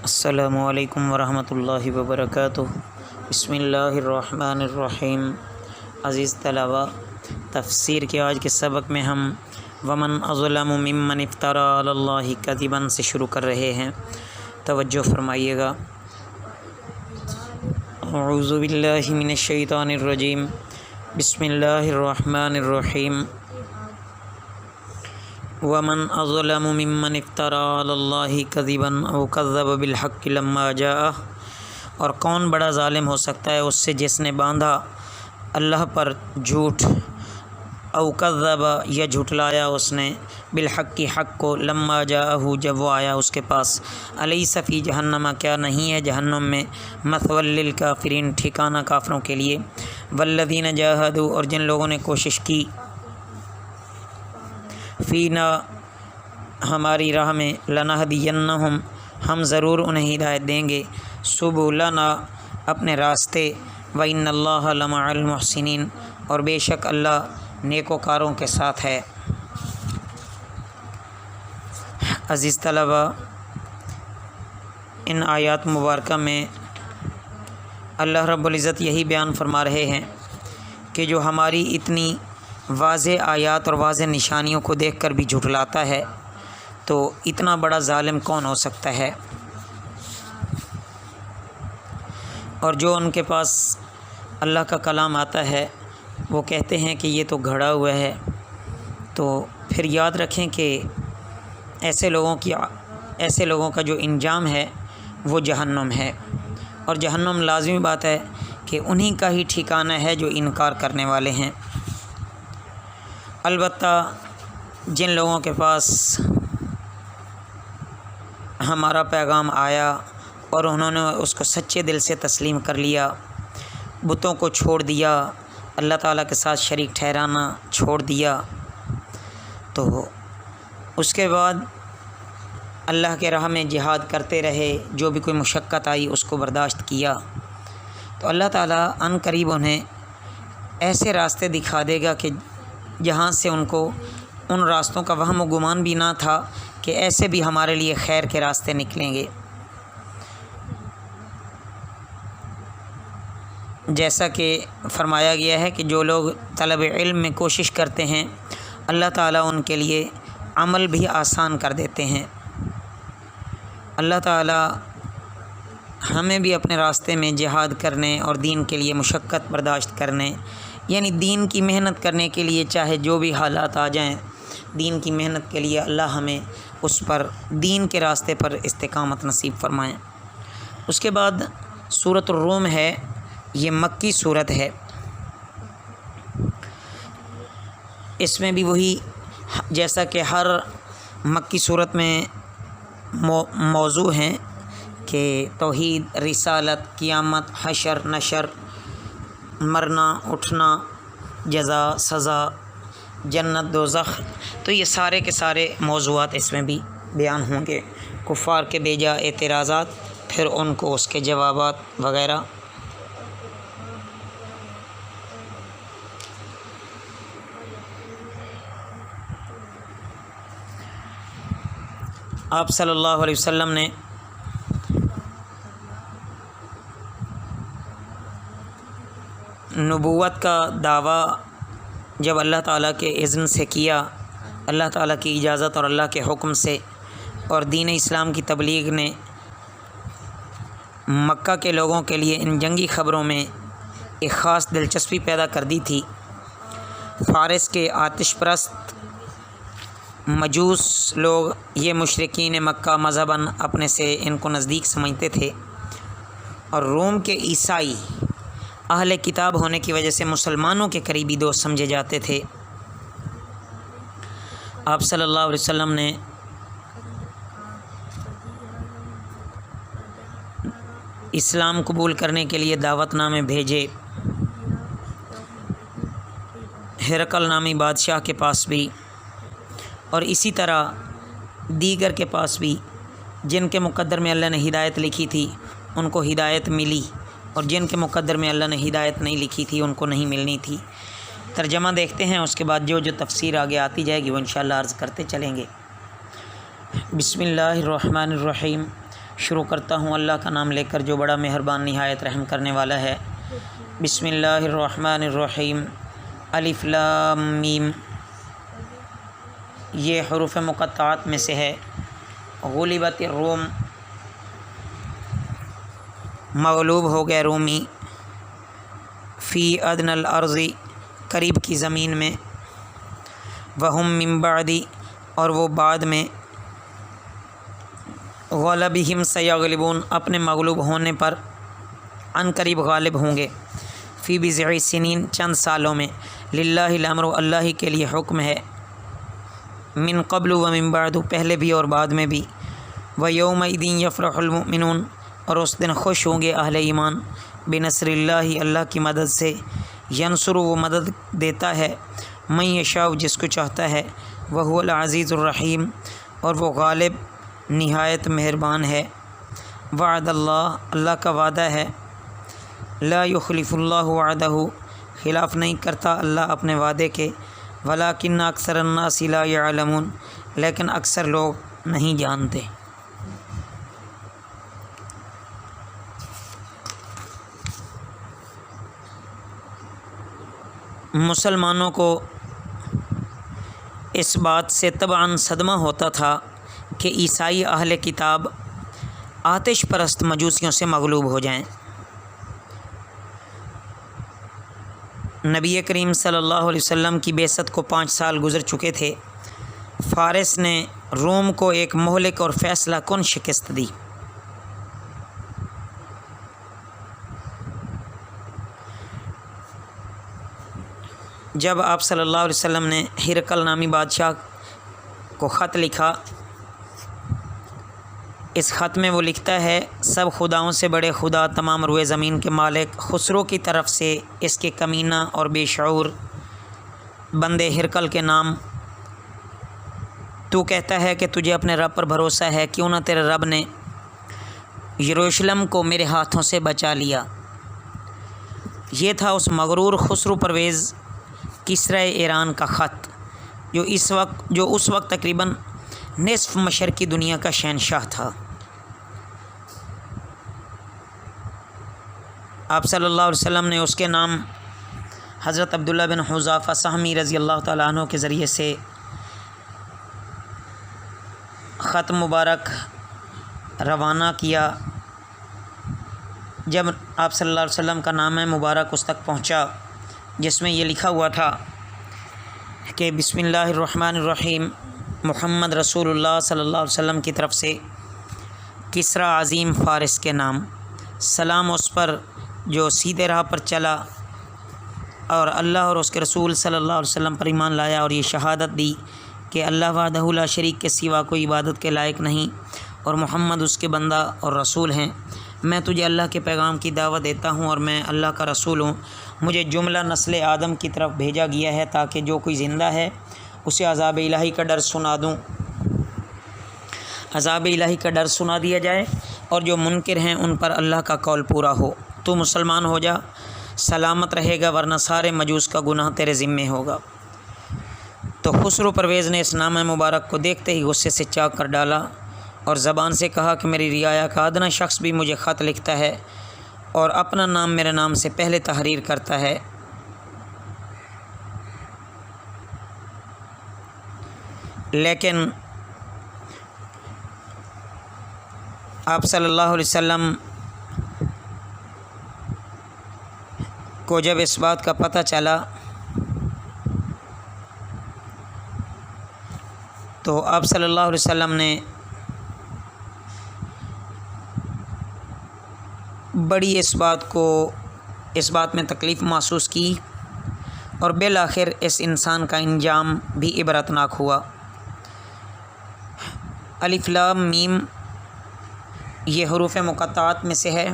السلام علیکم ورحمۃ اللہ وبرکاتہ۔ بسم اللہ الرحمن الرحیم۔ عزیز طلباء، تفسیر کے آج کے سبق میں ہم ومن اظلم ممن افتری علی اللہ کذبا سے شروع کر رہے ہیں، توجہ فرمائیے گا۔ اعوذ باللہ من الشیطان الرجیم، بسم اللہ الرحمن الرحیم۔ ومن اظلم ممن افتری علی اللہ کذبا او کذب بالحق لما جاءہ، اور کون بڑا ظالم ہو سکتا ہے اس سے جس نے باندھا اللہ پر جھوٹ، او کذب یا جھٹلایا اس نے بالحق کی حق کو، لما جاءہ جب وہ آیا اس کے پاس۔ الیس فی جہنم، کیا نہیں ہے جہنم میں، مثوی للکافرین ٹھکانہ کافروں کے لیے، والذین جاہدوا اور جن لوگوں نے کوشش کی، فینا ہماری راہ میں، لنہدینہم ہم ضرور انہیں ہدایت دیں گے، سبلنا اپنے راستے، وان اللہ لمع المحسنین اور بے شک اللہ نیکوکاروں کے ساتھ ہے۔ عزیز طلباء، ان آیات مبارکہ میں اللہ رب العزت یہی بیان فرما رہے ہیں کہ جو ہماری اتنی واضح آیات اور واضح نشانیوں کو دیکھ کر بھی جھٹلاتا ہے تو اتنا بڑا ظالم کون ہو سکتا ہے۔ اور جو ان کے پاس اللہ کا کلام آتا ہے وہ کہتے ہیں کہ یہ تو گھڑا ہوا ہے، تو پھر یاد رکھیں کہ ایسے لوگوں کا جو انجام ہے وہ جہنم ہے، اور جہنم لازمی بات ہے کہ انہی کا ہی ٹھکانہ ہے جو انکار کرنے والے ہیں۔ البتہ جن لوگوں کے پاس ہمارا پیغام آیا اور انہوں نے اس کو سچے دل سے تسلیم کر لیا، بتوں کو چھوڑ دیا، اللہ تعالیٰ کے ساتھ شریک ٹھہرانا چھوڑ دیا، تو اس کے بعد اللہ کے راہ میں جہاد کرتے رہے، جو بھی کوئی مشقت آئی اس کو برداشت کیا، تو اللہ تعالیٰ عن قریب انہیں ایسے راستے دکھا دے گا کہ جہاں سے ان کو ان راستوں کا وہم و گمان بھی نہ تھا کہ ایسے بھی ہمارے لیے خیر کے راستے نکلیں گے۔ جیسا کہ فرمایا گیا ہے کہ جو لوگ طلب علم میں کوشش کرتے ہیں اللہ تعالیٰ ان کے لیے عمل بھی آسان کر دیتے ہیں۔ اللہ تعالیٰ ہمیں بھی اپنے راستے میں جہاد کرنے اور دین کے لیے مشقت برداشت کرنے، یعنی دین کی محنت کرنے کے لیے چاہے جو بھی حالات آ جائیں، دین کی محنت کے لیے اللہ ہمیں اس پر دین کے راستے پر استقامت نصیب فرمائیں۔ اس کے بعد سورۃ الروم ہے، یہ مکی سورت ہے۔ اس میں بھی وہی جیسا کہ ہر مکی سورت میں موضوع ہیں کہ توحید، رسالت، قیامت، حشر، نشر، مرنا، اٹھنا، جزا، سزا، جنت، دوزخ، تو یہ سارے کے سارے موضوعات اس میں بھی بیان ہوں گے، کفار کے بیجا اعتراضات، پھر ان کو اس کے جوابات وغیرہ۔ آپ صلی اللہ علیہ وسلم نے نبوت کا دعویٰ جب اللہ تعالیٰ کے اذن سے کیا، اللہ تعالیٰ کی اجازت اور اللہ کے حکم سے، اور دین اسلام کی تبلیغ نے مکہ کے لوگوں کے لیے ان جنگی خبروں میں ایک خاص دلچسپی پیدا کر دی تھی۔ فارس کے آتش پرست مجوس لوگ، یہ مشرکین مکہ مذہباً اپنے سے ان کو نزدیک سمجھتے تھے، اور روم کے عیسائی اہل کتاب ہونے کی وجہ سے مسلمانوں کے قریبی دوست سمجھے جاتے تھے۔ آپ صلی اللہ علیہ وسلم نے اسلام قبول کرنے کے لیے دعوت نامے بھیجے، ہرقل نامی بادشاہ کے پاس بھی، اور اسی طرح دیگر کے پاس بھی، جن کے مقدر میں اللہ نے ہدایت لکھی تھی ان کو ہدایت ملی، اور جن کے مقدر میں اللہ نے ہدایت نہیں لکھی تھی ان کو نہیں ملنی تھی۔ ترجمہ دیکھتے ہیں، اس کے بعد جو تفسیر آگے آتی جائے گی وہ انشاءاللہ عرض کرتے چلیں گے۔ بسم اللہ الرحمن الرحیم۔ شروع کرتا ہوں اللہ کا نام لے کر جو بڑا مہربان نہایت رحم کرنے والا ہے۔ بسم اللہ الرحمن الرحیم۔ الف لام میم، یہ حروف مقطعات میں سے ہے۔ غلبت الروم، مغلوب ہو گئے رومی، فی ادنی الارض، قریب کی زمین میں، وہم من بعد، اور وہ بعد میں، غلبہم سیغلبون، اپنے مغلوب ہونے پر عن قریب غالب ہوں گے، فی بضع سنین، چند سالوں میں، للہ الامر، اللہ ہی کے لیے حکم ہے، من قبل و من بعد، پہلے بھی اور بعد میں بھی، ویومئذ یفرح المؤمنون، اور اس دن خوش ہوں گے اہل ایمان، بنصر اللہ، اللہ کی مدد سے، ینصر، وہ مدد دیتا ہے، من یشاء، جس کو چاہتا ہے، وہو العزیز الرحیم، اور وہ غالب نہایت مہربان ہے، وعد اللہ، اللہ کا وعدہ ہے، لا یخلف اللہ وعدہ، خلاف نہیں کرتا اللہ اپنے وعدے کے، ولکن اکثر الناس لا یعلمون، لیکن اکثر لوگ نہیں جانتے۔ مسلمانوں کو اس بات سے طبعاً صدمہ ہوتا تھا کہ عیسائی اہل کتاب آتش پرست مجوسیوں سے مغلوب ہو جائیں۔ نبی کریم صلی اللہ علیہ وسلم کی بعثت کو 5 سال گزر چکے تھے۔ فارس نے روم کو ایک مہلک اور فیصلہ کن شکست دی۔ جب آپ صلی اللہ علیہ وسلم نے ہرقل نامی بادشاہ کو خط لکھا، اس خط میں وہ لکھتا ہے، سب خداؤں سے بڑے خدا، تمام روئے زمین کے مالک خسرو کی طرف سے اس کے کمینہ اور بے شعور بندے ہرقل کے نام، تو کہتا ہے کہ تجھے اپنے رب پر بھروسہ ہے، کیوں نہ تیرے رب نے یروشلم کو میرے ہاتھوں سے بچا لیا۔ یہ تھا اس مغرور خسرو پرویز کسرا ایران کا خط، جو اس وقت تقریباً نصف مشرقی دنیا کا شہنشاہ تھا۔ آپ صلی اللہ علیہ وسلم نے اس کے نام حضرت عبداللہ بن حذافہ سہمی رضی اللہ تعالیٰ عنہ کے ذریعے سے خط مبارک روانہ کیا۔ جب آپ صلی اللہ علیہ وسلم کا نام مبارک اس تک پہنچا، جس میں یہ لکھا ہوا تھا کہ بسم اللہ الرحمن الرحیم، محمد رسول اللہ صلی اللہ علیہ وسلم کی طرف سے کسرا عظیم فارس کے نام، سلام اس پر جو سیدھے راہ پر چلا اور اللہ اور اس کے رسول صلی اللہ علیہ وسلم پر ایمان لایا، اور یہ شہادت دی کہ اللہ وحدہ لا شریک کے سوا کوئی عبادت کے لائق نہیں، اور محمد اس کے بندہ اور رسول ہیں۔ میں تجھے اللہ کے پیغام کی دعوت دیتا ہوں، اور میں اللہ کا رسول ہوں۔ مجھے جملہ نسل آدم کی طرف بھیجا گیا ہے تاکہ جو کوئی زندہ ہے اسے عذاب الہی کا ڈر سنا دوں، عذاب الہی کا ڈر سنا دیا جائے، اور جو منکر ہیں ان پر اللہ کا قول پورا ہو۔ تو مسلمان ہو جا، سلامت رہے گا، ورنہ سارے مجوس کا گناہ تیرے ذمے ہوگا۔ تو خسرو پرویز نے اس نامہ مبارک کو دیکھتے ہی غصے سے چاک کر ڈالا، اور زبان سے کہا کہ میری رعایا کا ادنا شخص بھی مجھے خط لکھتا ہے اور اپنا نام میرے نام سے پہلے تحریر کرتا ہے، لیکن آپ صلی اللہ علیہ وسلم کو جب اس بات کا پتہ چلا تو آپ صلی اللہ علیہ وسلم نے بڑی اس بات میں تکلیف محسوس کی، اور بالآخر اس انسان کا انجام بھی عبرتناک ہوا۔ الف لام میم یہ حروف مقطعات میں سے ہے۔